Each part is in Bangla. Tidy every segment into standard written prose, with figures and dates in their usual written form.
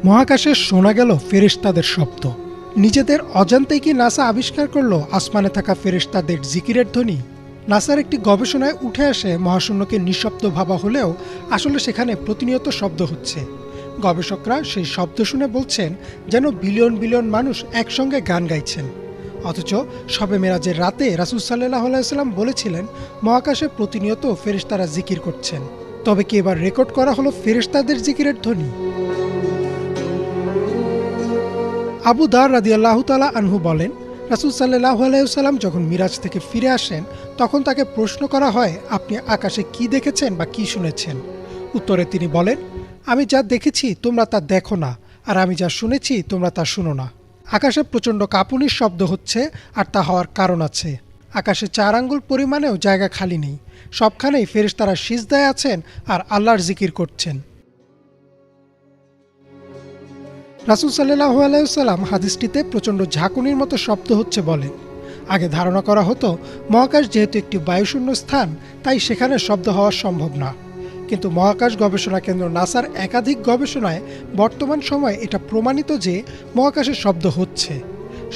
মহাকাশে শোনা গেল ফেরেশতাদের শব্দ। নিজেদের অজান্তেই কি নাসা আবিষ্কার করলো আসমানে থাকা ফেরেশতাদের জিকিরের ধ্বনি? নাসার একটি গবেষণায় উঠে আসে মহাশূন্যকে নিঃশব্দ ভাবা হলেও আসলে সেখানে প্রতিনিয়ত শব্দ হচ্ছে। গবেষকরা সেই শব্দ শুনে বলছেন যেন বিলিয়ন বিলিয়ন মানুষ একসঙ্গে গান গাইছেন। অথচ শবে মেরাজের রাতে রাসূল সাল্লাল্লাহু আলাইহি ওয়াসাল্লাম বলেছিলেন মহাকাশে প্রতিনিয়ত ফেরেশতারা জিকির করছেন। তবে কি এবার রেকর্ড করা হলো ফেরেশতাদের জিকিরের ধ্বনি? আবু দার রাদিয়াল্লাহু তাআলা আনহু বলেন, রাসূল সাল্লাল্লাহু আলাইহি ওয়াসাল্লাম যখন মিরাজ থেকে ফিরে আসেন তখন তাকে প্রশ্ন করা হয়, আপনি আকাশে কি দেখেছেন বা কি শুনেছেন? উত্তরে তিনি বলেন, আমি যা দেখেছি তোমরা তা দেখো না, আর আমি যা শুনেছি তোমরা তা শুনো না। আকাশে প্রচণ্ড কাঁপুনির শব্দ হচ্ছে, আর তা হওয়ার কারণ আছে। আকাশে 4 আঙ্গুল পরিমাণেও জায়গা খালি নেই, সবখানেই ফেরেশতারা সিজদায় আছেন আর আল্লাহর জিকির করছেন। রাসূল সাল্লাল্লাহু আলাইহি ওয়াসাল্লাম হাদিসটিতে প্রচণ্ড ঝাঁকুনির মতো শব্দ হচ্ছে বলেন। আগে ধারণা করা হতো মহাকাশ যেহেতু একটি বায়ুশূন্য স্থান, তাই সেখানে শব্দ হওয়া সম্ভব না। কিন্তু মহাকাশ গবেষণা কেন্দ্র নাসার একাধিক গবেষণায় বর্তমান সময়ে এটা প্রমাণিত যে মহাকাশে শব্দ হচ্ছে।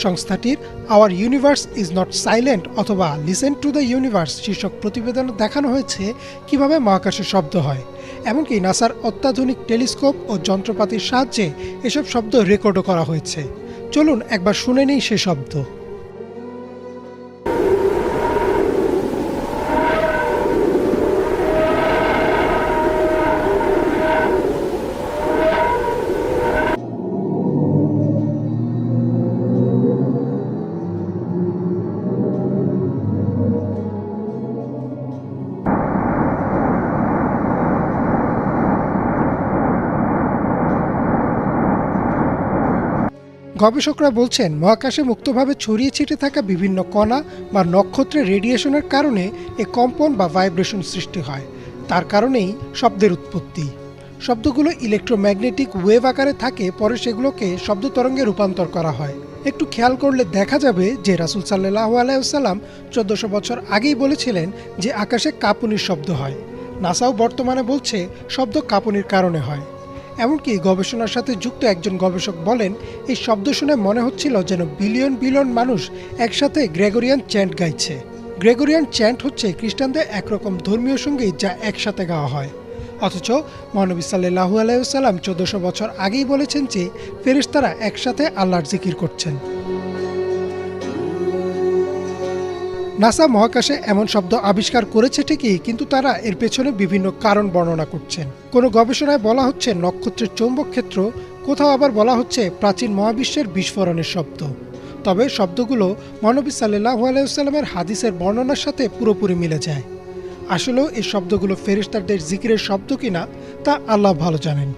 সংস্থাটির hour universe is not silent অথবা লিসেন টু দ্য ইউনিভার্স শীর্ষক প্রতিবেদনে দেখানো হয়েছে কিভাবে মহাকাশে শব্দ হয়। এমনকি নাসার অত্যাধুনিক টেলিস্কোপ ও যন্ত্রপাতির সাহায্যে এসব শব্দ রেকর্ডও করা হয়েছে। চলুন একবার শুনে নিই সে শব্দ। গবেষকরা বলছেন মহাকাশে মুক্তভাবে ছড়িয়ে ছিটে থাকা বিভিন্ন কণা বা নক্ষত্রের রেডিয়েশনের কারণে এ কম্পন বা ভাইব্রেশন সৃষ্টি হয়। তার কারণেই শব্দের উৎপত্তি। শব্দগুলো ইলেকট্রোম্যাগনেটিক ওয়েভ আকারে থাকে, পরে সেগুলোকে শব্দ তরঙ্গে রূপান্তর করা হয়। একটু খেয়াল করলে দেখা যাবে যে রাসূল সাল্লাল্লাহু আলাইহি ওয়াসাল্লাম 1400 বছর আগেই বলেছিলেন যে আকাশে কাঁপুনির শব্দ হয়। নাসাও বর্তমানে বলছে শব্দ কাঁপুনির কারণে হয়। এমনকি গবেষণার সাথে যুক্ত একজন গবেষক বলেন, এই শব্দ শুনে মনে হচ্ছিল যেন বিলিয়ন বিলিয়ন মানুষ একসাথে গ্রেগরিয়ান চ্যান্ট গাইছে। গ্রেগরিয়ান চ্যান্ট হচ্ছে খ্রিস্টানদের একরকম ধর্মীয় সঙ্গীত যা একসাথে গাওয়া হয়। অথচ মহানবী সাল্লাল্লাহু আলাইহি ওয়াসাল্লাম 1400 বছর আগেই বলেছেন যে ফেরেশতারা একসাথে আল্লাহর জিকির করছেন। নাসা মহাকাশে এমন শব্দ আবিষ্কার করেছে ঠিকই, কিন্তু তারা এর পেছনে বিভিন্ন কারণ বর্ণনা করছেন। কোনো গবেষণায় বলা হচ্ছে নক্ষত্রের চৌম্বক ক্ষেত্র, কোথাও আবার বলা হচ্ছে প্রাচীন মহাবিশ্বের বিস্ফোরণের শব্দ। তবে শব্দগুলো মহানবী সাল্লাল্লাহু আলাইহি ওয়াসাল্লামের হাদিসের বর্ণনার সাথে পুরোপুরি মিলে যায়। আসলেও এই শব্দগুলো ফেরেশতাদের জিকিরের শব্দ কিনা তা আল্লাহ ভালো জানেন।